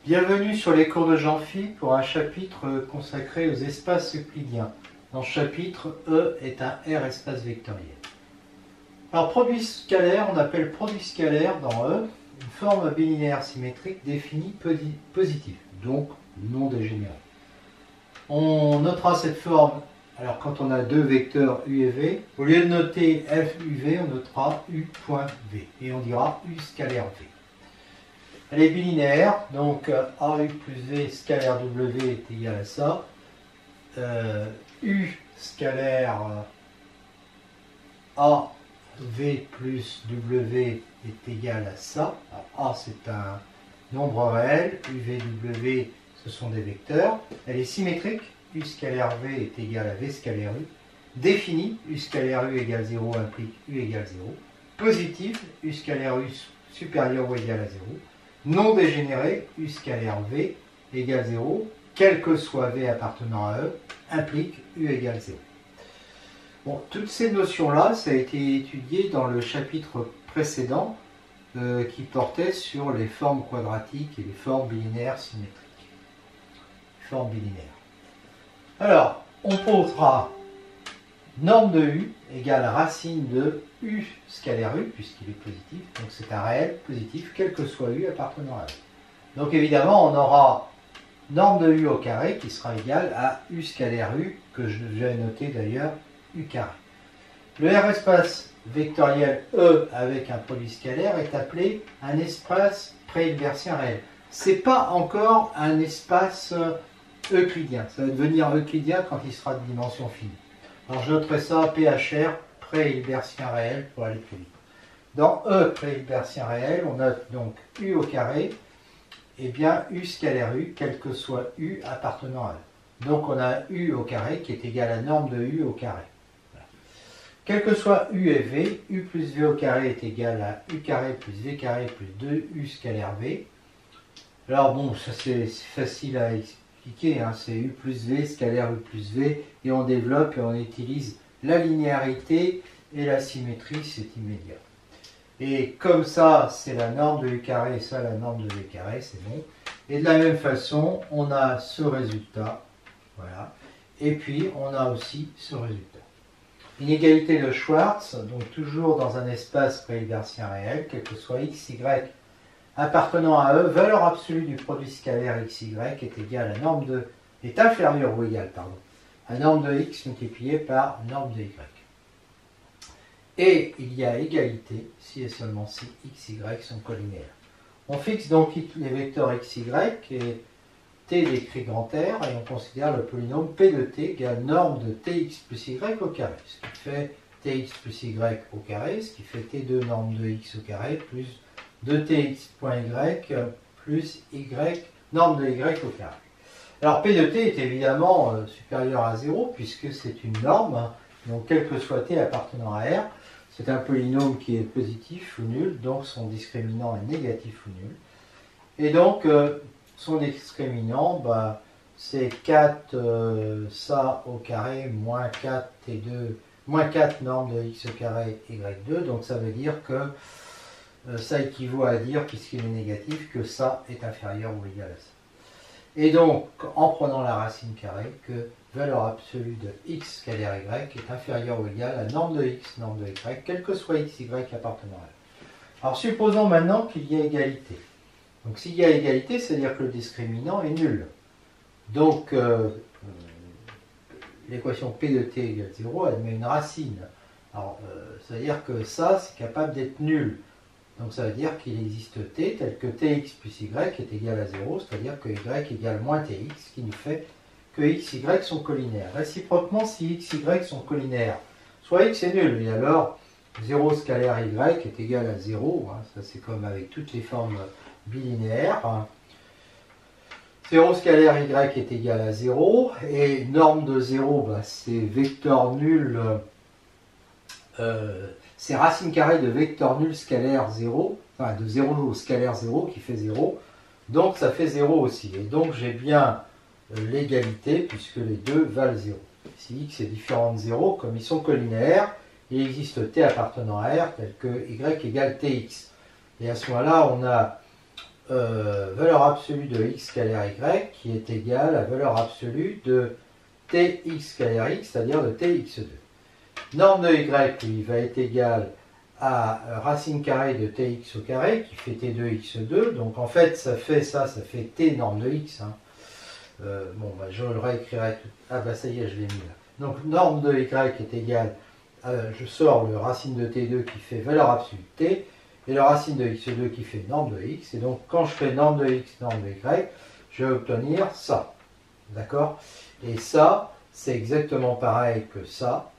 Bienvenue sur les cours de Jean-Phi pour un chapitre consacré aux espaces euclidiens. Dans ce chapitre, E est un R espace vectoriel. Alors, produit scalaire, on appelle produit scalaire dans E une forme bilinéaire symétrique définie positive, donc non dégénérée. On notera cette forme, alors quand on a deux vecteurs U et V, au lieu de noter FUV, on notera U.V et on dira U scalaire V. Elle est bilinéaire, donc AU plus V scalaire W est égal à ça. U scalaire AV plus W est égal à ça. Alors, A c'est un nombre réel, UV, ce sont des vecteurs. Elle est symétrique, U scalaire V est égal à V scalaire U. Définie, U scalaire U égale 0 implique U égale 0. Positive, U scalaire U supérieur ou égal à 0. Non dégénéré, U scalaire V égale 0, quel que soit V appartenant à E, implique U égale 0. Bon, toutes ces notions-là, ça a été étudié dans le chapitre précédent qui portait sur les formes quadratiques et les formes bilinéaires symétriques. Formes bilinéaires. Alors, on posera norme de U égale racine de U scalaire U, puisqu'il est positif, donc c'est un réel positif, quel que soit U appartenant à U. Donc évidemment, on aura norme de U au carré qui sera égale à U scalaire U, que je vais noter d'ailleurs U carré. Le R espace vectoriel E avec un produit scalaire est appelé un espace pré-hilbertien réel. Ce n'est pas encore un espace euclidien, ça va devenir euclidien quand il sera de dimension finie. Alors je noterai ça PHR, pré-hilbertien réel, pour aller plus vite. Dans E, pré-hilbertien réel, on note donc U au carré, et bien U scalaire U, quel que soit U appartenant à E. Donc on a U au carré qui est égal à norme de U au carré. Voilà. Quel que soit U et V, U plus V au carré est égal à U carré plus V carré plus 2U scalaire V. Alors bon, ça c'est facile à expliquer, hein, c'est U plus V scalaire U plus V, et on développe et on utilise la linéarité et la symétrie, c'est immédiat. Et comme ça, c'est la norme de U carré et ça, la norme de V carré, c'est bon. Et de la même façon, on a ce résultat, voilà. Et puis, on a aussi ce résultat. Inégalité de Schwartz, donc toujours dans un espace pré-hilbertien réel, quel que soit x, y appartenant à E, valeur absolue du produit scalaire xy est égale à norme de, est inférieure ou égale, pardon, à norme de x multiplié par norme de y. Et il y a égalité si et seulement si x, y sont collinéaires. On fixe donc les vecteurs x, y et t décrit grand R et on considère le polynôme p de t égale norme de tx plus y au carré, ce qui fait tx plus y au carré, ce qui fait t2 norme de x au carré plus 2tx.y plus y norme de y au carré. Alors P de t est évidemment supérieur à 0 puisque c'est une norme, donc quel que soit t appartenant à R, c'est un polynôme qui est positif ou nul, donc son discriminant est négatif ou nul. Et donc son discriminant, bah, c'est 4 ça au carré moins 4 t2, moins 4 norme de x au carré y2, donc ça veut dire que ça équivaut à dire, puisqu'il est négatif, que ça est inférieur ou égal à ça. Et donc, en prenant la racine carrée, que valeur absolue de x scalaire y est inférieure ou égale à norme de x, norme de y, quel que soit x, y appartenant à elle. Alors, supposons maintenant qu'il y a égalité. Donc, s'il y a égalité, c'est-à-dire que le discriminant est nul. Donc, l'équation p de t égale 0 admet une racine. Alors, c'est-à-dire que ça, c'est capable d'être nul. Donc ça veut dire qu'il existe t tel que tx plus y est égal à 0, c'est-à-dire que y égale moins tx, ce qui nous fait que x, y sont collinaires. Réciproquement, si x, y sont collinaires, soit x est nul, et alors 0 scalaire y est égal à 0, hein, ça c'est comme avec toutes les formes bilinéaires. 0 scalaire y est égal à 0, et norme de 0, bah, c'est vecteur nul, c'est racine carrée de vecteur nul scalaire 0, enfin de 0 au scalaire 0 qui fait 0, donc ça fait 0 aussi. Et donc j'ai bien l'égalité puisque les deux valent 0. Si x est différent de 0, comme ils sont collinaires, il existe t appartenant à R tel que y égale tx. Et à ce moment-là, on a valeur absolue de x scalaire y qui est égale à valeur absolue de tx scalaire x, c'est-à-dire de tx2. Norme de y, lui, va être égale à racine carrée de tx au carré, qui fait t2x2. Donc en fait, ça fait t norme de x. Hein. Bon, bah, je le réécrirai tout. Ah bah ça y est, je l'ai mis là. Donc norme de y est égale, je sors le racine de t2 qui fait valeur absolue de t, et le racine de x2 qui fait norme de x. Et donc quand je fais norme de x, norme de y, je vais obtenir ça. D'accord? Et ça, c'est exactement pareil que ça.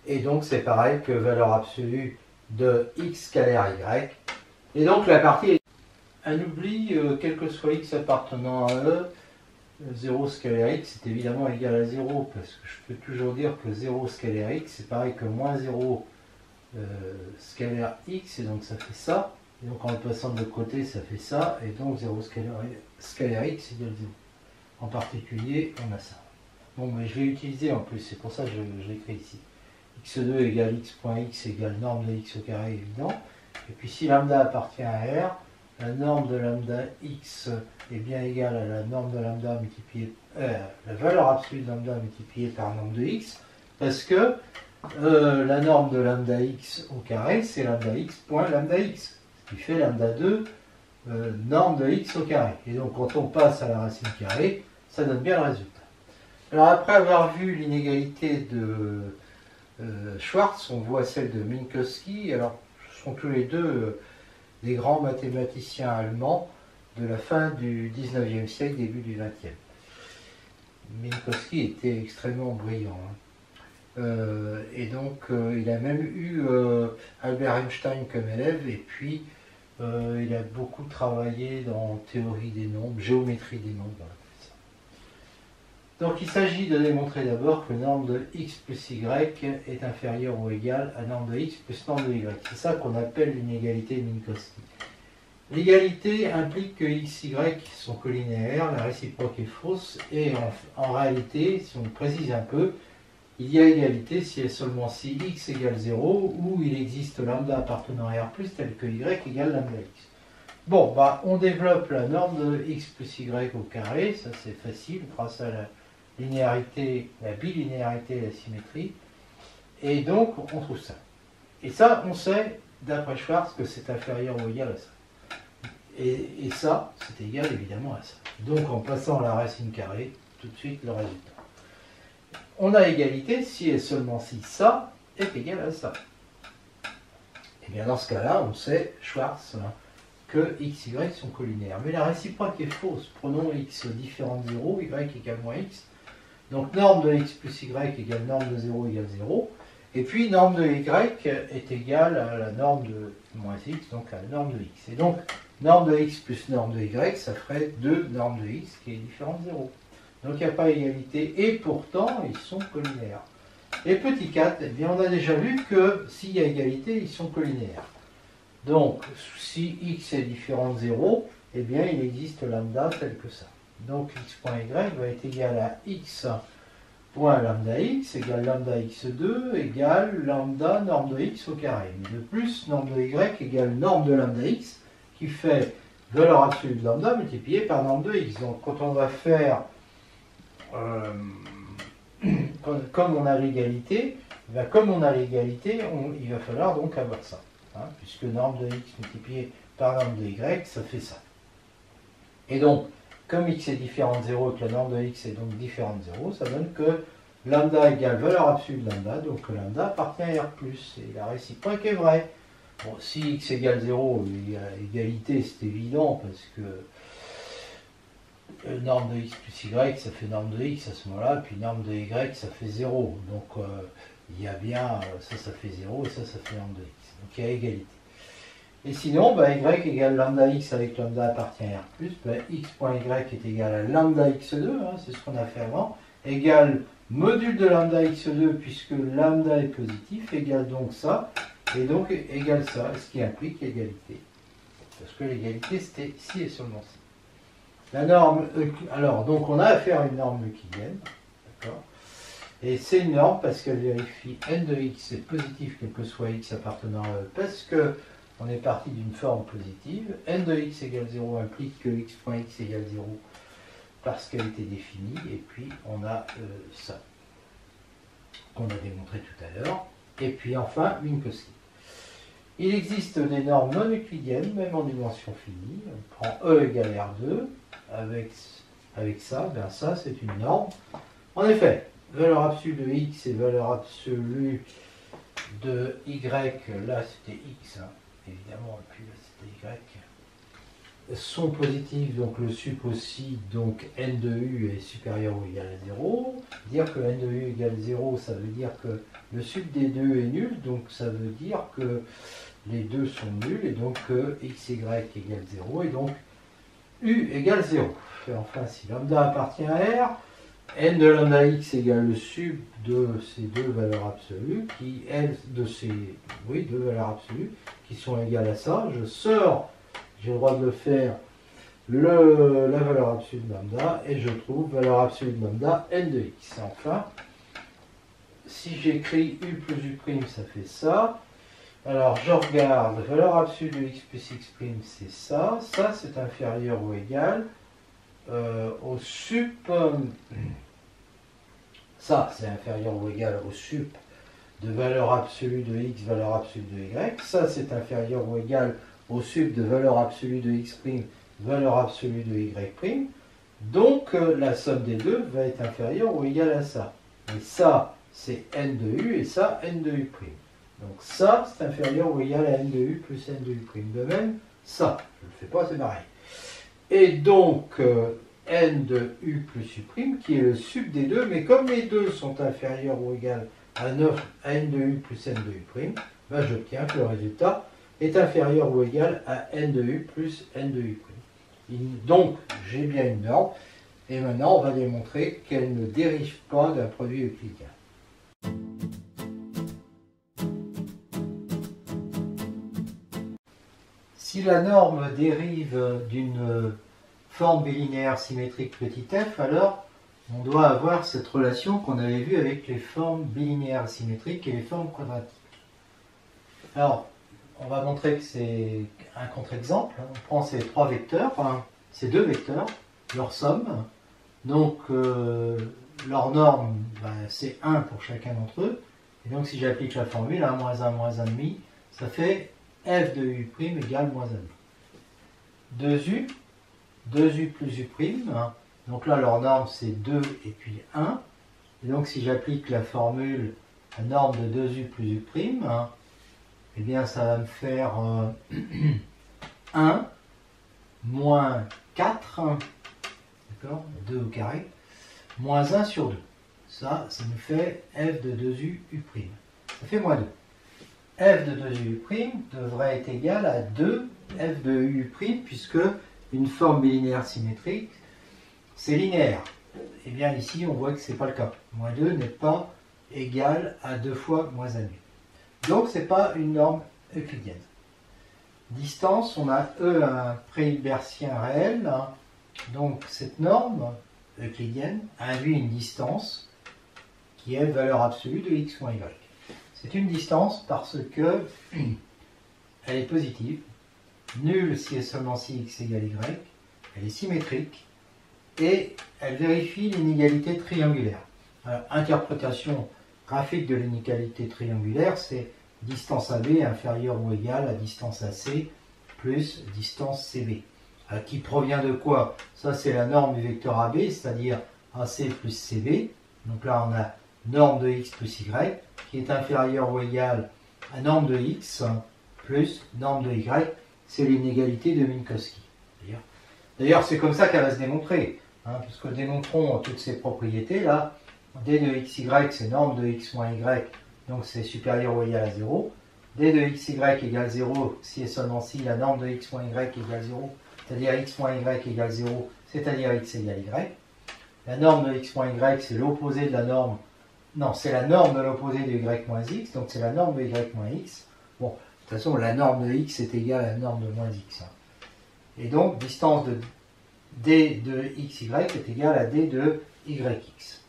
Et donc c'est pareil que valeur absolue de x scalaire y. Et donc la partie est un oubli, quel que soit x appartenant à E, 0 scalaire x est évidemment égal à 0, parce que je peux toujours dire que 0 scalaire x c'est pareil que moins 0 scalaire x, et donc ça fait ça. Et donc en le passant de l'autre côté, ça fait ça, et donc 0 scalaire x égale 0. En particulier, on a ça. Bon, mais je vais utiliser en plus, c'est pour ça que je l'écris ici. x2 égale x.x égale norme de x au carré, évident. Et puis si lambda appartient à R, la norme de lambda x est bien égale à la norme de lambda multipliée, la valeur absolue de lambda multipliée par norme de x, parce que la norme de lambda x au carré, c'est lambda x point lambda x, ce qui fait lambda 2 norme de x au carré. Et donc quand on passe à la racine carrée, ça donne bien le résultat. Alors après avoir vu l'inégalité de Schwarz, on voit celle de Minkowski. Alors ce sont tous les deux des grands mathématiciens allemands de la fin du 19e siècle, début du 20e. Minkowski était extrêmement brillant. Hein. Et donc il a même eu Albert Einstein comme élève, et puis il a beaucoup travaillé dans théorie des nombres, géométrie des nombres. Voilà. Donc il s'agit de démontrer d'abord que norme de x plus y est inférieure ou égale à norme de x plus norme de y. C'est ça qu'on appelle l'inégalité Minkowski. L'égalité implique que x, y sont collinéaires, la réciproque est fausse, et en réalité, si on précise un peu, il y a égalité si et seulement si x égale 0, ou il existe lambda appartenant à R+, tel que y égale lambda x. Bon, bah, on développe la norme de x plus y au carré, ça c'est facile grâce à la linéarité, la bilinéarité et la symétrie, et donc on trouve ça. Et ça, on sait, d'après Schwarz, que c'est inférieur ou égal à ça. Et ça, c'est égal évidemment à ça. Donc en passant à la racine carrée, tout de suite le résultat. On a égalité si et seulement si ça est égal à ça. Et bien dans ce cas-là, on sait, Schwarz, que x, y sont collinéaires. Mais la réciproque est fausse. Prenons x différent de 0, y égale moins x. Donc norme de x plus y égale norme de 0 égale 0. Et puis norme de y est égale à la norme de moins x, donc à la norme de x. Et donc norme de x plus norme de y, ça ferait 2 normes de x qui est différent de 0. Donc il n'y a pas égalité, et pourtant ils sont collinéaires. Et petit 4, eh bien, on a déjà vu que s'il y a égalité, ils sont collinéaires. Donc si x est différent de 0, eh bien il existe lambda tel que ça. Donc x.y va être égal à x point lambda x égale lambda x2 égale lambda norme de x au carré. Mais de plus, norme de y égale norme de lambda x qui fait valeur absolue de lambda multipliée par norme de x. Donc quand on va faire comme on a l'égalité, il va falloir donc avoir ça. Hein, puisque norme de x multipliée par norme de y, ça fait ça. Et donc, comme x est différent de 0 et que la norme de x est donc différente de 0, ça donne que lambda égale valeur absolue de lambda, donc que lambda appartient à R+, et la réciproque est vraie. Bon, si x égale 0, il y a égalité, c'est évident, parce que norme de x plus y, ça fait norme de x à ce moment-là, puis norme de y, ça fait 0. Donc, il y a bien, ça fait 0, et ça fait norme de x. Donc, il y a égalité. Et sinon, bah, y égale lambda x avec lambda appartient à R+, bah, x.y est égal à lambda x2, hein, c'est ce qu'on a fait avant, égale module de lambda x2, puisque lambda est positif, égale donc ça, et donc égale ça, ce qui implique l'égalité. Parce que l'égalité, c'était si et seulement si. La norme, alors, donc on a affaire à une norme euclidienne, d'accord ? Et c'est une norme parce qu'elle vérifie n de x est positif, quel que soit x appartenant à E, parce que on est parti d'une forme positive. N de x égale 0 implique que x.x égale 0 parce qu'elle était définie. Et puis on a ça qu'on a démontré tout à l'heure. Et puis enfin, Minkowski. Il existe des normes non euclidiennes, même en dimension finie. On prend E égale R2 avec ça. Ben ça, c'est une norme. En effet, valeur absolue de x et valeur absolue de y, là c'était x, hein, évidemment, et puis là c'était y, sont positives, donc le sup aussi, donc n de u est supérieur ou égal à 0. Dire que n de u égale 0, ça veut dire que le sup des deux est nul, donc ça veut dire que les deux sont nuls, et donc x, y égale 0, et donc u égale 0. Et enfin, si lambda appartient à R, n de lambda x égale le sup de ces deux valeurs absolues, qui, elles, de ces deux valeurs absolues, qui sont égales à ça. Je sors, j'ai le droit de le faire, la valeur absolue de lambda, et je trouve valeur absolue de lambda n de x. Enfin, si j'écris u plus u', ça fait ça. Alors, je regarde, valeur absolue de x plus x', c'est ça. Ça, c'est inférieur ou égal au sup. Ça, c'est inférieur ou égal au sup de valeur absolue de x, valeur absolue de y. Ça, c'est inférieur ou égal au sup de valeur absolue de x', valeur absolue de y'. Donc, la somme des deux va être inférieure ou égale à ça. Et ça, c'est n de u, et ça, n de u'. Donc ça, c'est inférieur ou égal à n de u plus n de u'. De même, ça, je ne le fais pas, c'est pareil. Et donc, n de u plus u', qui est le sup des deux, mais comme les deux sont inférieurs ou égales à 9 à n de u plus n de u', ben j'obtiens que le résultat est inférieur ou égal à n de u plus n de u'. Donc, j'ai bien une norme, et maintenant on va démontrer qu'elle ne dérive pas d'un produit euclidien. Si la norme dérive d'une forme bilinéaire symétrique petit f, alors on doit avoir cette relation qu'on avait vue avec les formes bilinéaires symétriques et les formes quadratiques. Alors, on va montrer que c'est un contre-exemple. On prend ces trois vecteurs, ces deux vecteurs, leur somme. Donc, leur norme, c'est 1 pour chacun d'entre eux. Et donc, si j'applique la formule, 1 moins 1 moins 1,5, ça fait f de u' égale moins 1,5. 2u, 2u plus u', donc là leur norme c'est 2 et puis 1. Et donc si j'applique la formule, la norme de 2u plus u', eh bien ça va me faire 1 moins 4, d'accord, 2 au carré, moins 1 sur 2. Ça nous fait f de 2u u'. Ça fait moins 2. F de 2u' devrait être égal à 2 f de u', puisque une forme bilinéaire symétrique, c'est linéaire. Et bien ici, on voit que ce n'est pas le cas. Moins 2 n'est pas égal à 2 fois moins 1,5. Donc, ce n'est pas une norme euclidienne. Distance, on a E un pré-hilbertien réel. Donc, cette norme euclidienne induit une distance qui est valeur absolue de x moins y. C'est une distance parce que elle est positive, nulle si et seulement si x égale y, elle est symétrique et elle vérifie l'inégalité triangulaire. Alors, interprétation graphique de l'inégalité triangulaire, c'est distance AB inférieure ou égale à distance AC plus distance CB. Qui provient de quoi? Ça, c'est la norme du vecteur AB, c'est-à-dire AC plus CB. Donc là, on a norme de x plus y, qui est inférieure ou égale à norme de x plus norme de y, c'est l'inégalité de Minkowski. D'ailleurs, c'est comme ça qu'elle va se démontrer, puisque démontrons toutes ces propriétés là. D de xy, c'est norme de x moins y, donc c'est supérieur ou égal à 0. D de xy égale 0, si et seulement si la norme de x moins y égale 0, c'est-à-dire x moins y égale 0, c'est-à-dire x égale y. La norme de x moins y, c'est l'opposé de la norme. Non, c'est la norme de l'opposé de y moins x, donc c'est la norme de y moins x. Bon, de toute façon, la norme de x est égale à la norme de moins x. Et donc, distance de d de xy est égale à d de yx.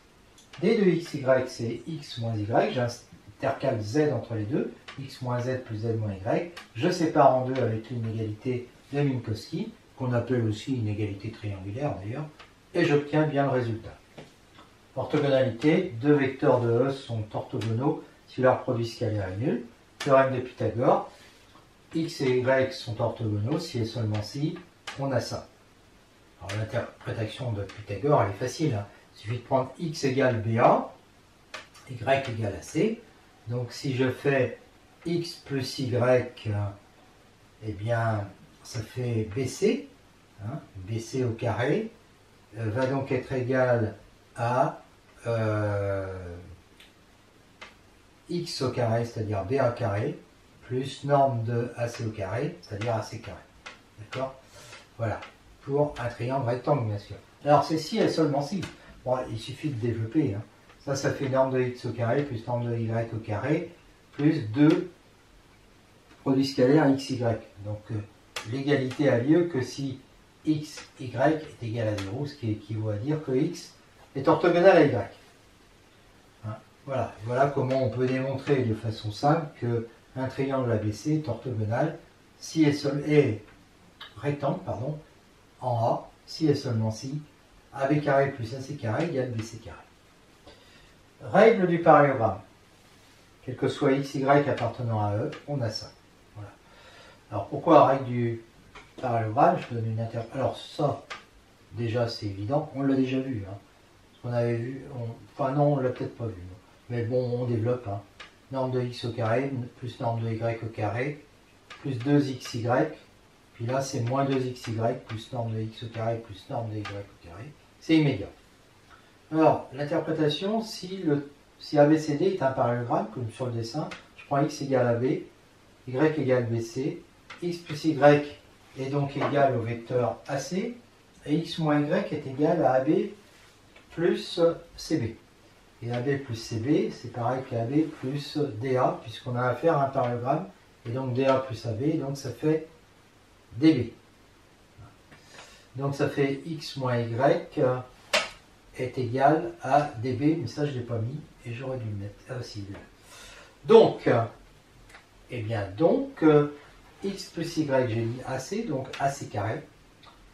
d de xy, c'est x moins y. J'intègre intercale z entre les deux, x moins z plus z moins y. Je sépare en deux avec l'inégalité de Minkowski, qu'on appelle aussi une égalité triangulaire d'ailleurs, et j'obtiens bien le résultat. Orthogonalité, deux vecteurs de E sont orthogonaux si leur produit scalaire est nul. Théorème de Pythagore, x et y sont orthogonaux si et seulement si on a ça. Alors l'interprétation de Pythagore, elle est facile. Hein. Il suffit de prendre x égale BA, y égale AC. Donc si je fais x plus y, eh bien ça fait BC. Hein, BC au carré va donc être égal à x au carré, c'est-à-dire BA carré, plus norme de AC au carré, c'est-à-dire AC carré. D'accord? Voilà. Pour un triangle rectangle, bien sûr. Alors, c'est si et seulement si. Bon, il suffit de développer. Hein. Ça fait norme de x au carré, plus norme de y au carré, plus 2 produit scalaire xy. Donc, l'égalité a lieu que si x, y est égal à 0, ce qui équivaut à dire que x est orthogonal à y. Hein, voilà comment on peut démontrer de façon simple qu'un triangle ABC est orthogonal si est rectangle, pardon, en A, si et seulement si AB carré plus AC carré égale BC carré. Règle du parallélogramme. Quel que soit x, y appartenant à E, on a ça. Voilà. Alors pourquoi règle du parallélogramme? Je donne une Alors ça, déjà c'est évident, on l'a déjà vu. Hein. On avait vu, enfin non, on l'a peut-être pas vu. Non. Mais bon, on développe. Hein. Norme de x au carré, plus norme de y au carré, plus 2xy. Puis là, c'est moins 2xy, plus norme de x au carré, plus norme de y au carré. C'est immédiat. Alors, l'interprétation, si ABCD est un parallélogramme, comme sur le dessin, je prends x égale AB, y égale BC, x plus y est donc égal au vecteur AC, et x moins y est égal à AB plus CB. Et AB plus CB, c'est pareil qu'AB plus DA, puisqu'on a affaire à un parallélogramme, et donc DA plus AB, donc ça fait DB. Donc ça fait x moins y est égal à DB, mais ça je ne l'ai pas mis, et j'aurais dû le mettre. Ah si, donc, eh bien donc, x plus y, j'ai mis AC, donc AC carré,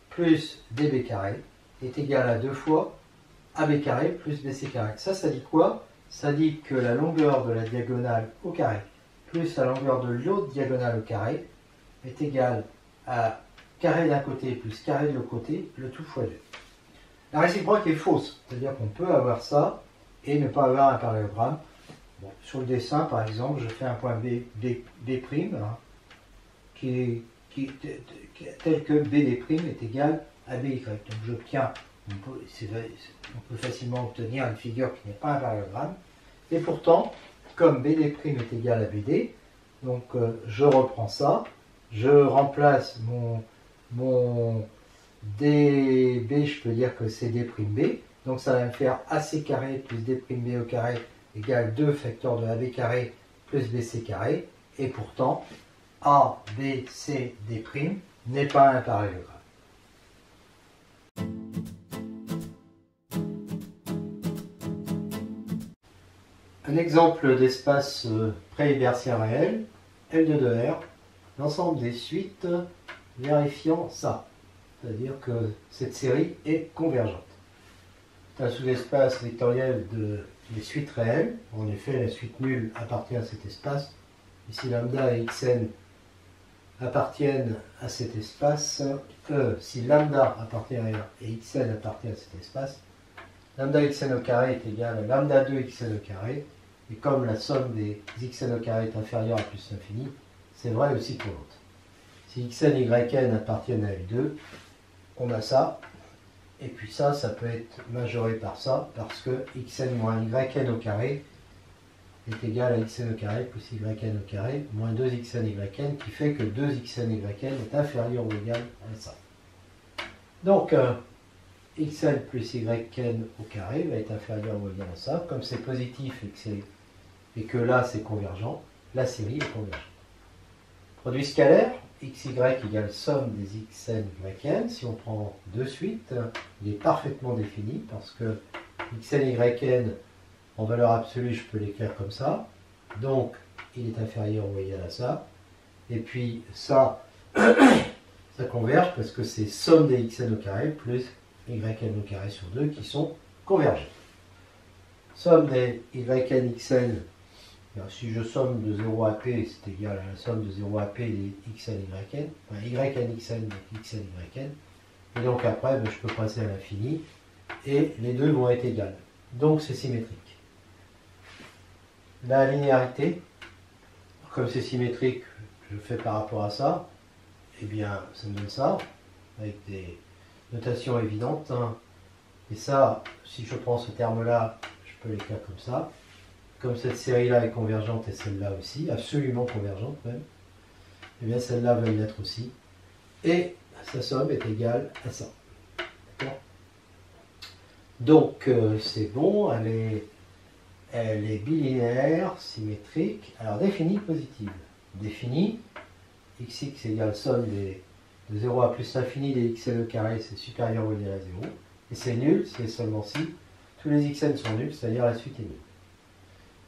plus DB carré, est égal à 2 fois AB carré plus BC carré. Ça dit quoi? Ça dit que la longueur de la diagonale au carré plus la longueur de l'autre diagonale au carré est égale à carré d'un côté plus carré de l'autre côté, le tout fois 2. La réciproque est fausse, c'est-à-dire qu'on peut avoir ça et ne pas avoir un parallélogramme. Bon, sur le dessin, par exemple, je fais un point B', hein, tel que BD' est égal à BY. Donc j'obtiens, on peut facilement obtenir une figure qui n'est pas un parallélogramme. Et pourtant, comme BD' est égal à BD, donc je reprends ça, je remplace mon DB, je peux dire que c'est D'B, donc ça va me faire AC carré plus D'B au carré égale 2 facteurs de AB carré plus BC carré, et pourtant A, B, C, D' n'est pas un parallélogramme. Un exemple d'espace pré-hibbertien réel, L2 de R, l'ensemble des suites vérifiant ça. C'est-à-dire que cette série est convergente. C'est un sous-espace vectoriel des suites réelles. En effet, la suite nulle appartient à cet espace. Et si lambda et xn appartiennent à cet espace, si lambda appartient à R et xn appartient à cet espace, lambda xn au carré est égal à lambda 2 xn au carré. Et comme la somme des xn au carré est inférieure à plus l'infini, c'est vrai aussi pour l'autre. Si xn et yn appartiennent à L2, on a ça, et puis ça peut être majoré par ça, parce que xn moins yn au carré est égal à xn au carré plus yn au carré, moins 2xn yn, qui fait que 2xn yn est inférieur ou égal à ça. Donc, xn plus yn au carré va être inférieur ou égal à ça. Comme c'est positif et que là c'est convergent, la série est convergente. Produit scalaire, xy égale somme des xn yn. Si on prend de suite, il est parfaitement défini parce que xn yn en valeur absolue, je peux l'écrire comme ça. donc il est inférieur ou égal à ça. Et puis ça, ça converge parce que c'est somme des xn au carré plus yn au carré sur 2 qui sont convergents. Somme des yn xn, si je somme de 0 à p, c'est égal à la somme de 0 à p des xn yn, enfin yn xn donc xn yn. Et donc après, je peux passer à l'infini et les deux vont être égales. Donc c'est symétrique. La linéarité, comme c'est symétrique, je fais par rapport à ça, et bien ça me donne ça, avec des notations évidentes. Hein. Et ça, si je prends ce terme-là, je peux l'écrire comme ça. Comme cette série-là est convergente et celle-là aussi, absolument convergente même, et bien celle-là va y être aussi. Et sa somme est égale à ça. Donc c'est bon, elle est bilinéaire, symétrique. Alors définie positive. Définie, xx égale somme de 0 à plus l'infini des xn au carré, c'est supérieur ou égal à 0. Et c'est nul, c'est seulement si tous les xn sont nuls, c'est-à-dire la suite est nulle.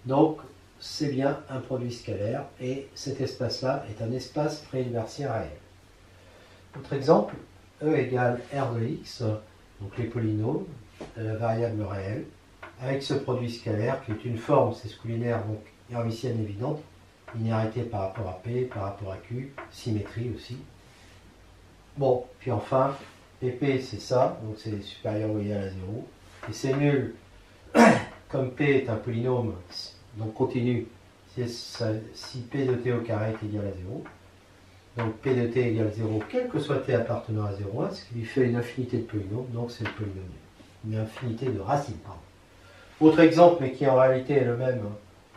Donc c'est bien un produit scalaire et cet espace-là est un espace préhilbertien réel. Autre exemple, E égale R de x, donc les polynômes de la variable réelle, avec ce produit scalaire qui est une forme, c'est scoulinaire, donc hermitienne évidente, linéarité par rapport à P, par rapport à Q, symétrie aussi. Bon, puis enfin, PP c'est ça, donc c'est supérieur ou égal à 0, et c'est nul, comme P est un polynôme, donc continu, si P de T au carré est égal à 0, donc P de T égale 0, quel que soit T appartenant à 0,1, ce qui lui fait une infinité de polynômes, donc c'est le polynôme, une infinité de racines, pardon. Autre exemple, mais qui en réalité est le même,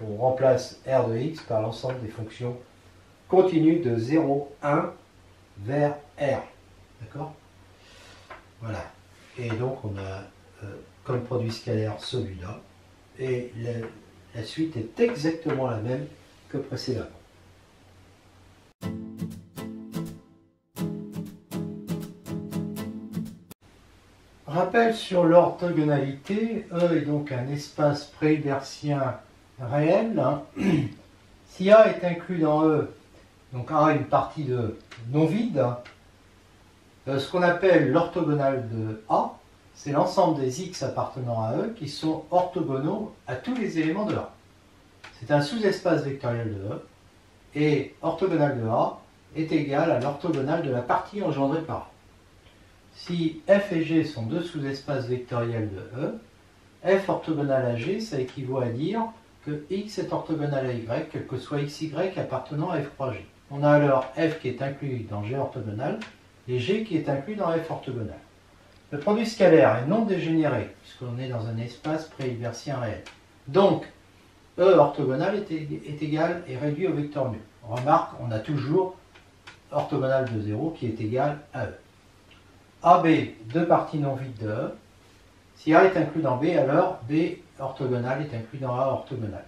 on remplace R de x par l'ensemble des fonctions continues de 0, 1 vers R. D'accord? Voilà. Et donc on a comme produit scalaire celui-là, et la suite est exactement la même que précédemment. Rappel sur l'orthogonalité, E est donc un espace préhilbertien réel. Si A est inclus dans E, donc A est une partie de non vide, ce qu'on appelle l'orthogonale de A, c'est l'ensemble des x appartenant à E qui sont orthogonaux à tous les éléments de A. C'est un sous-espace vectoriel de E, et orthogonale de A est égal à l'orthogonale de la partie engendrée par A. Si f et g sont deux sous-espaces vectoriels de E, f orthogonal à g, ça équivaut à dire que x est orthogonal à y, quel que soit xy appartenant à f croix g. On a alors f qui est inclus dans g orthogonal et g qui est inclus dans f orthogonal. Le produit scalaire est non dégénéré, puisqu'on est dans un espace préhilbertien réel. Donc, E orthogonal est égal et réduit au vecteur nul. Remarque, on a toujours orthogonal de 0 qui est égal à E. AB, deux parties non vides de E. Si A est inclus dans B, alors B orthogonal est inclus dans A orthogonal.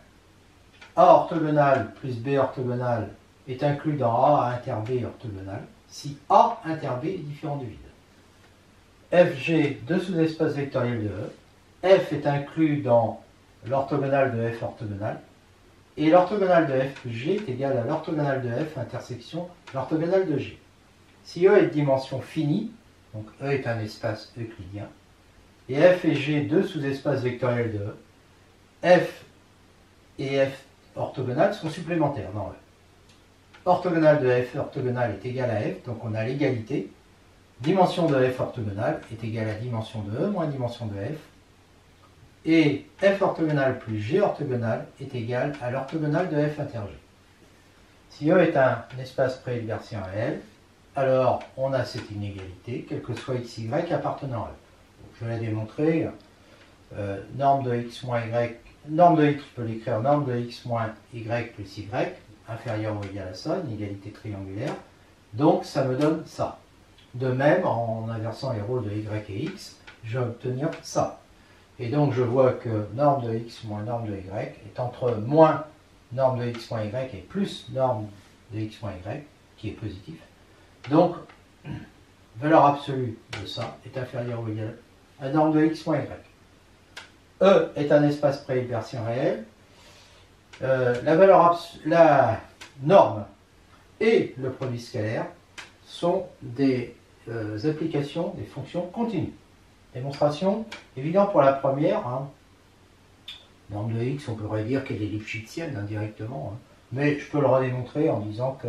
A orthogonal plus B orthogonal est inclus dans A inter B orthogonal, si A inter B est différent du vide. FG, deux sous-espaces vectoriels de E. F est inclus dans l'orthogonale de F orthogonal, et l'orthogonale de F plus G est égale à l'orthogonale de F intersection l'orthogonale de G. Si E est de dimension finie, donc E est un espace euclidien, et F et G, deux sous-espaces vectoriels de E, F et F orthogonales sont supplémentaires dans E. Orthogonale de F orthogonale est égale à F, donc on a l'égalité. Dimension de F orthogonale est égale à dimension de E moins dimension de F. Et F orthogonale plus G orthogonale est égale à l'orthogonale de F inter G. Si E est un espace préhilbertien réel, alors on a cette inégalité, quel que soit xy appartenant à E. Donc, je vais la démontrer. Norme de x moins y, norme de x, je peux l'écrire norme de x moins y plus y, inférieur ou égal à ça, une égalité triangulaire. Donc ça me donne ça. De même, en inversant les rôles de y et x, je vais obtenir ça. Et donc je vois que norme de x moins norme de y est entre moins norme de x moins y et plus norme de x moins y, qui est positif. Donc, valeur absolue de ça est inférieure ou égale à norme de x moins y. E est un espace préhilbertien réel. la norme et le produit scalaire sont des applications, des fonctions continues. Démonstration évidente pour la première. Hein. Norme de x, on pourrait dire qu'elle est lipschitzienne indirectement, hein. Mais je peux le redémontrer en disant que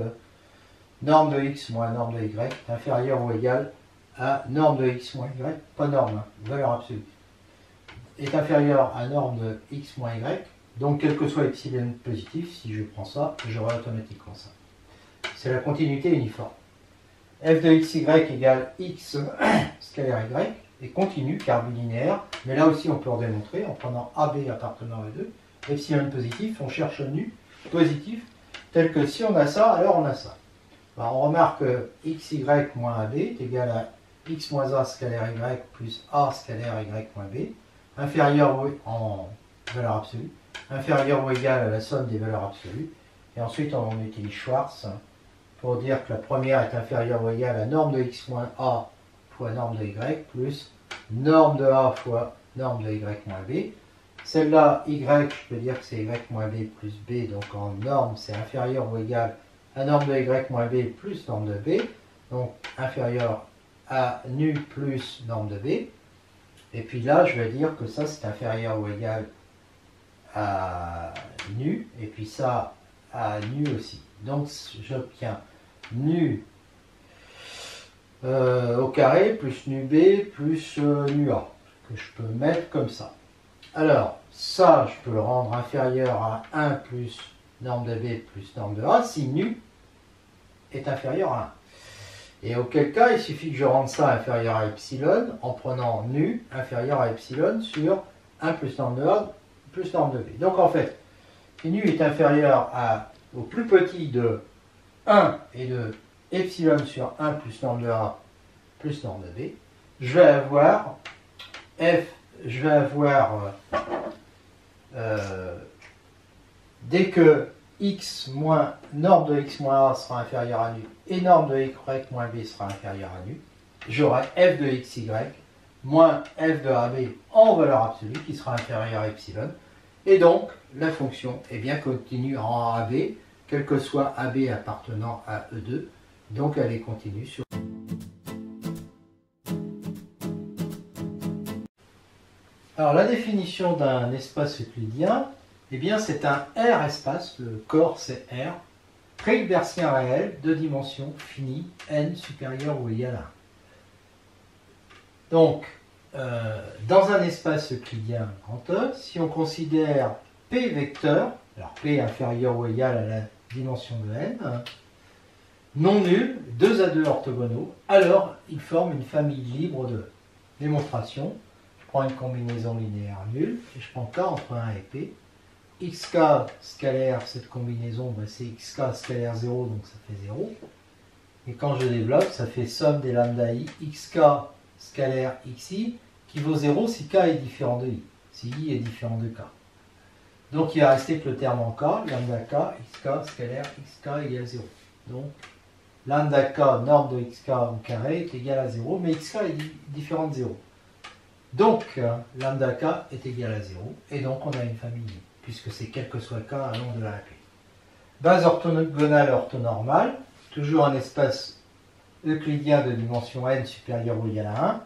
norme de x moins norme de y est inférieure ou égale à norme de x moins y, pas norme, hein, valeur absolue, est inférieure à norme de x moins y, donc quel que soit epsilon positif, si je prends ça, j'aurai automatiquement ça. C'est la continuité uniforme. F de xy égale x scalaire y est continu car bilinéaire, mais là aussi on peut redémontrer en prenant AB appartenant à 2, epsilon positif, on cherche nu positif, tel que si on a ça, alors on a ça. Alors on remarque que xy moins AB est égal à x moins a scalaire y plus a scalaire y moins b, inférieur en valeur absolue, inférieur ou égal à la somme des valeurs absolues. Et ensuite on utilise Schwarz pour dire que la première est inférieure ou égale à norme de x moins a fois norme de y plus norme de a fois norme de y moins b. Celle-là, y, je peux dire que c'est y moins b plus b, donc en norme c'est inférieur ou égal à norme de y moins b plus norme de b, donc inférieur à nu plus norme de b. Et puis là, je vais dire que ça c'est inférieur ou égal à nu, et puis ça à nu aussi. Donc j'obtiens nu au carré plus nu b plus nu a, que je peux mettre comme ça. Alors, ça, je peux le rendre inférieur à 1 plus norme de b plus norme de a si nu est inférieur à 1. Et auquel cas, il suffit que je rende ça inférieur à epsilon en prenant nu inférieur à epsilon sur 1 plus norme de a plus norme de b. Donc en fait, si nu est inférieur au plus petit de 1 et de epsilon sur 1 plus norme de a plus norme de b, je vais avoir dès que x moins norme de x moins a sera inférieur à nu et norme de y moins b sera inférieur à nu, j'aurai f de xy moins f de ab en valeur absolue qui sera inférieure à epsilon. Et donc, la fonction est bien continue en ab, quel que soit ab appartenant à E2, donc elle est continue sur... Alors la définition d'un espace euclidien, eh bien c'est un R espace, le corps c'est R, pré-hilbersien réel de dimension finie, n supérieur ou égal à 1. Donc, dans un espace euclidien grand E, si on considère P vecteur, alors P inférieur ou égal à la dimension de n, non nul, 2 à 2 orthogonaux, alors ils forment une famille libre de démonstration. Je prends une combinaison linéaire nulle, et je prends K entre 1 et P. XK scalaire, cette combinaison, ben c'est XK scalaire 0, donc ça fait 0. Et quand je développe, ça fait somme des lambda I, XK scalaire XI, qui vaut 0 si K est différent de I, si I est différent de K. Donc il va rester que le terme en K, lambda K, XK scalaire XK égale 0. Donc lambda K, norme de XK au carré, est égal à 0, mais XK est différent de 0. Donc, lambda k est égal à 0, et donc on a une famille libre, puisque c'est quel que soit k à long de la clé. Base orthogonale orthonormale, toujours un espace euclidien de dimension n supérieure ou égale à 1.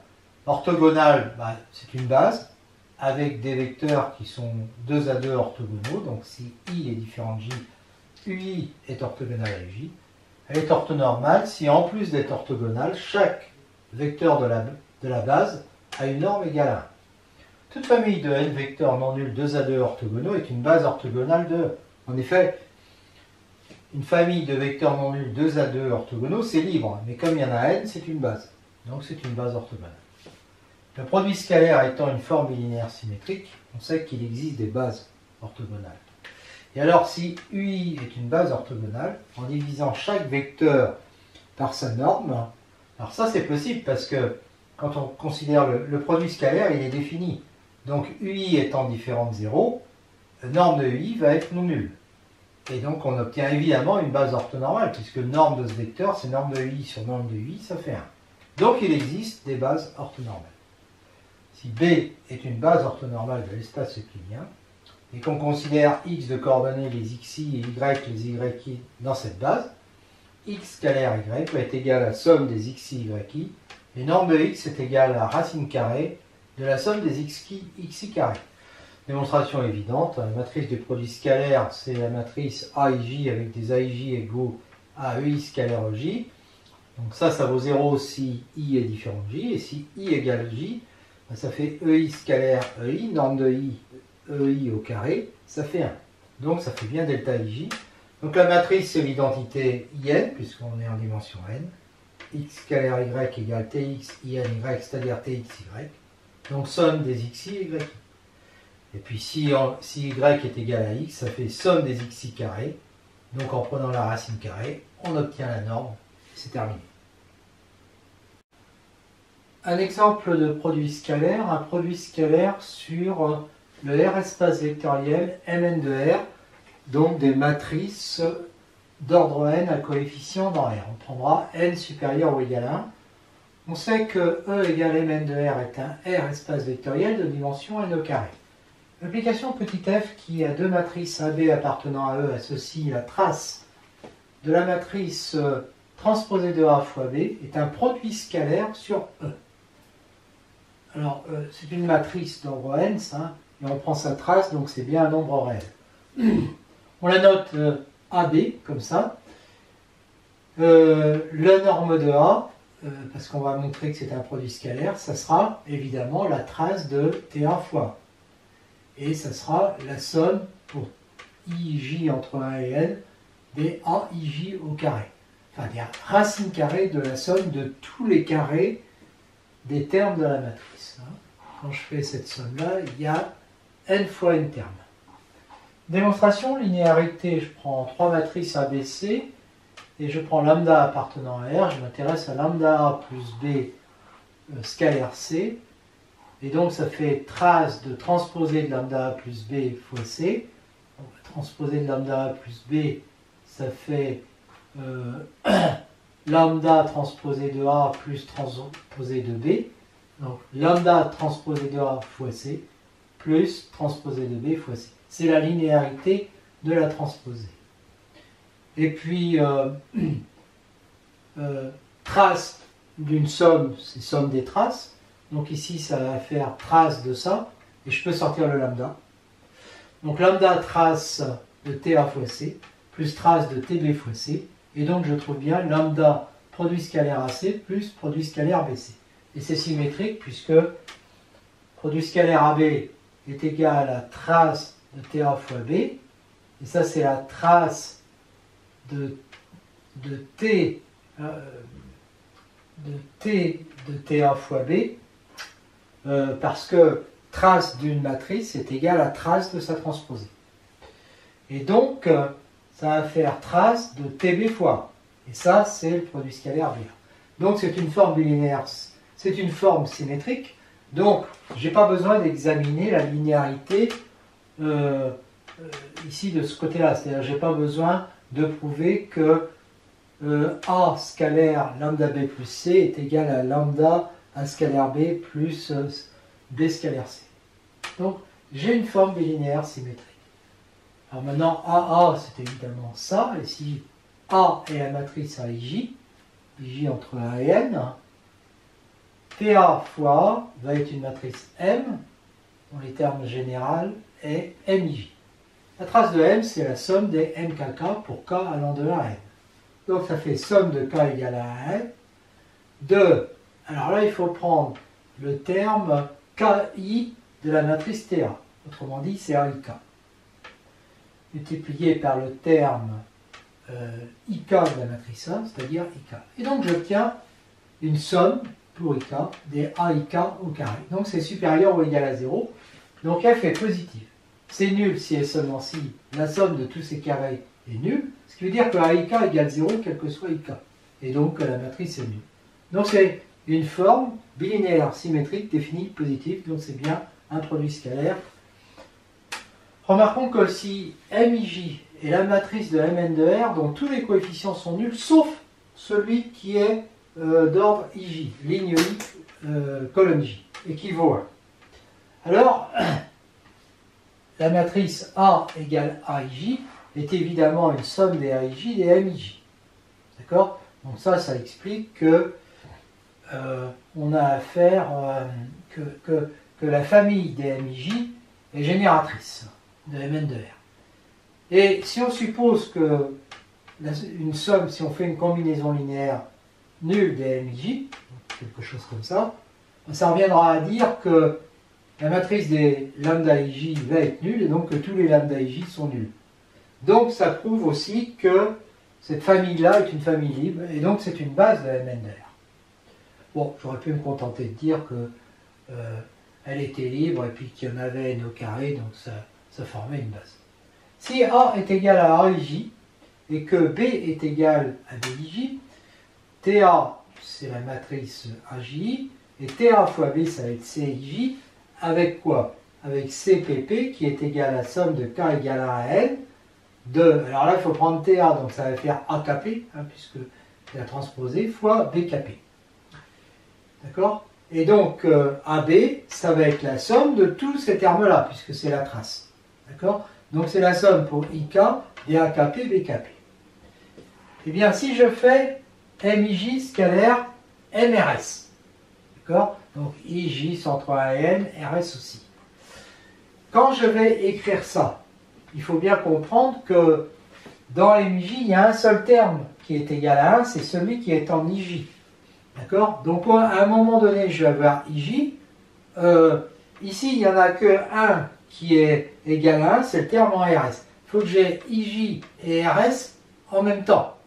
Orthogonale, bah, c'est une base, avec des vecteurs qui sont 2 à 2 orthogonaux, donc si i est différent de j, ui est orthogonal à uj. Elle est orthonormale si en plus d'être orthogonale, chaque vecteur de la base a une norme égale à 1. Toute famille de n vecteurs non nuls 2 à 2 orthogonaux est une base orthogonale de 1. En effet, une famille de vecteurs non nuls 2 à 2 orthogonaux, c'est libre, mais comme il y en a n, c'est une base. Donc c'est une base orthogonale. Le produit scalaire étant une forme bilinéaire symétrique, on sait qu'il existe des bases orthogonales. Et alors si UI est une base orthogonale, en divisant chaque vecteur par sa norme, alors ça c'est possible parce que quand on considère le produit scalaire, il est défini. Donc UI étant différent de 0, norme de UI va être non nulle. Et donc on obtient évidemment une base orthonormale, puisque norme de ce vecteur, c'est norme de UI sur norme de UI, ça fait 1. Donc il existe des bases orthonormales. Si B est une base orthonormale de l'espace euclidien, et qu'on considère x de coordonnées les xi et y les yi dans cette base, x scalaire y va être égal à la somme des xi yi, et norme de x est égale à la racine carrée de la somme des xi carré. Démonstration évidente, la matrice du produit scalaire, c'est la matrice AIJ avec des AIJ égaux à EI scalaire EJ. Donc ça vaut 0 si I est différent de J, et si I égale J, ça fait EI scalaire EI, norme de I, EI au carré, ça fait 1. Donc ça fait bien delta IJ. Donc la matrice, c'est l'identité IN, puisqu'on est en dimension N. X scalaire Y égale TX IN Y, c'est-à-dire TXY. Donc somme des XI et YI. Et puis si Y est égal à X, ça fait somme des XI carrés. Donc en prenant la racine carrée, on obtient la norme. C'est terminé. Un exemple de produit scalaire, un produit scalaire sur le R espace vectoriel Mn de R, donc des matrices d'ordre n à coefficient dans R. On prendra n supérieur ou égal à 1. On sait que E égale Mn de R est un R espace vectoriel de dimension n au carré. L'application petit f qui a deux matrices AB appartenant à E associe la trace de la matrice transposée de A fois B est un produit scalaire sur E. Alors, c'est une matrice d'ordre n, ça, et on prend sa trace, donc c'est bien un nombre réel. On la note AB, comme ça. La norme de A, parce qu'on va montrer que c'est un produit scalaire, ça sera évidemment la trace de TA fois A. Et ça sera la somme pour IJ entre 1 et n des AIJ au carré. Enfin, des racines carrées de la somme de tous les carrés des termes de la matrice. Quand je fais cette somme-là, il y a n fois n termes. Démonstration, linéarité, je prends trois matrices ABC et je prends lambda appartenant à R, je m'intéresse à lambda A plus B scalaire C, et donc ça fait trace de transposé de lambda A plus B fois C. Donc, transposé de lambda A plus B, ça fait lambda transposé de A plus transposé de B. Donc lambda transposé de A fois C plus transposé de B fois C. C'est la linéarité de la transposée. Et puis, trace d'une somme, c'est somme des traces. Donc ici, ça va faire trace de ça. Et je peux sortir le lambda. Donc lambda trace de TA fois C plus trace de TB fois C. Et donc je trouve bien lambda produit scalaire AC plus produit scalaire BC. Et c'est symétrique puisque produit scalaire AB est égal à trace de TA fois B. Et ça, c'est la trace de T de TA fois B. Parce que trace d'une matrice est égale à trace de sa transposée. Et donc, ça va faire trace de TB fois A. Et ça, c'est le produit scalaire BA. Donc, c'est une forme bilinéaire, c'est une forme symétrique. Donc, je n'ai pas besoin d'examiner la linéarité ici de ce côté-là. C'est-à-dire, je n'ai pas besoin de prouver que A scalaire lambda B plus C est égal à lambda A scalaire B plus B scalaire C. Donc, j'ai une forme bilinéaire symétrique. Alors maintenant, AA, c'est évidemment ça. Et si A est la matrice AIJ, IJ entre 1 et n, PA fois A va être une matrice M, dont les termes généraux est MIJ. La trace de M, c'est la somme des MKK pour K allant de 1 à N. Donc ça fait somme de K égale à N de, alors là il faut prendre le terme KI de la matrice TA, autrement dit c'est AIK, multiplié par le terme IK de la matrice A, c'est-à-dire IK. Et donc j'obtiens une somme pour IK des AIK au carré. Donc c'est supérieur ou égal à 0, donc F est positif. C'est nul si et seulement si la somme de tous ces carrés est nulle, ce qui veut dire que AIK égale 0 quel que soit IK, et donc que la matrice est nulle. Donc c'est une forme bilinéaire symétrique définie positive, donc c'est bien un produit scalaire. Remarquons que si MIJ est la matrice de Mn de R, dont tous les coefficients sont nuls, sauf celui qui est d'ordre IJ, ligne I, colonne J, et qui vaut 1. Alors, la matrice A égale AIJ est évidemment une somme des AIJ des MIJ. D'accord? Donc ça explique que on a affaire que la famille des MIJ est génératrice de Mn de R. Et si on suppose que une somme, si on fait une combinaison linéaire nulle des MIJ, quelque chose comme ça, ça reviendra à dire que la matrice des lambda IJ va être nulle et donc que tous les lambda IJ sont nuls. Donc ça prouve aussi que cette famille-là est une famille libre et donc c'est une base de Mn de R. Bon, j'aurais pu me contenter de dire que elle était libre et puis qu'il y en avait n au carré, donc ça formait une base. Si A est égal à AIJ et que B est égal à BIJ, TA c'est la matrice AJI et TA fois B ça va être CIJ avec quoi? Avec CPP qui est égal à la somme de K égale à N de, alors là il faut prendre TA donc ça va faire AKP hein, puisque c'est la transposée fois BKP. D'accord? Et donc AB ça va être la somme de tous ces termes là puisque c'est la trace. D'accord? Donc c'est la somme pour IK et AKP BKP. Et bien si je fais MIJ scalaire MRS. D'accord? Donc IJ centre 1 et N, RS aussi. Quand je vais écrire ça, il faut bien comprendre que dans MIJ, il y a un seul terme qui est égal à 1, c'est celui qui est en IJ. D'accord? Donc à un moment donné, je vais avoir IJ. Ici, il n'y en a que un qui est égal à 1, c'est le terme en RS. Il faut que j'ai IJ et RS en même temps.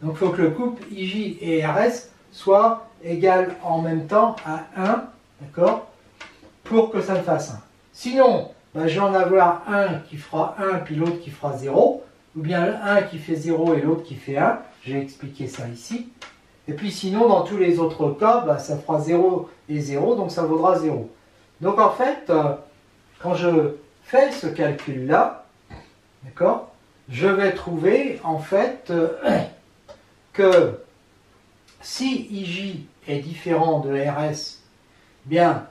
Donc il faut que le couple IJ et RS soit égal en même temps à 1, d'accord, pour que ça me fasse 1. Sinon, ben, je vais en avoir un qui fera 1 puis l'autre qui fera 0, ou bien un qui fait 0 et l'autre qui fait 1, j'ai expliqué ça ici. Et puis sinon, dans tous les autres cas, ben, ça fera 0 et 0, donc ça vaudra 0. Donc en fait, quand je fais ce calcul-là, d'accord, je vais trouver en fait que si IJ est différent de RS, bien,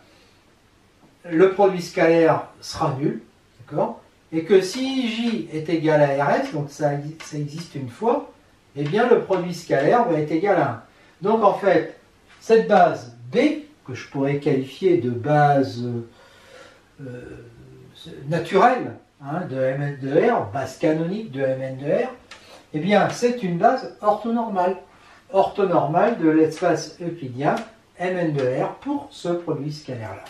le produit scalaire sera nul, d'accord? Et que si IJ est égal à RS, donc ça existe une fois, eh bien le produit scalaire va être égal à 1. Donc en fait, cette base B, que je pourrais qualifier de base naturelle hein, de Mn de R, base canonique de Mn de R, eh bien c'est une base orthonormale de l'espace euclidien Mn de R pour ce produit scalaire-là.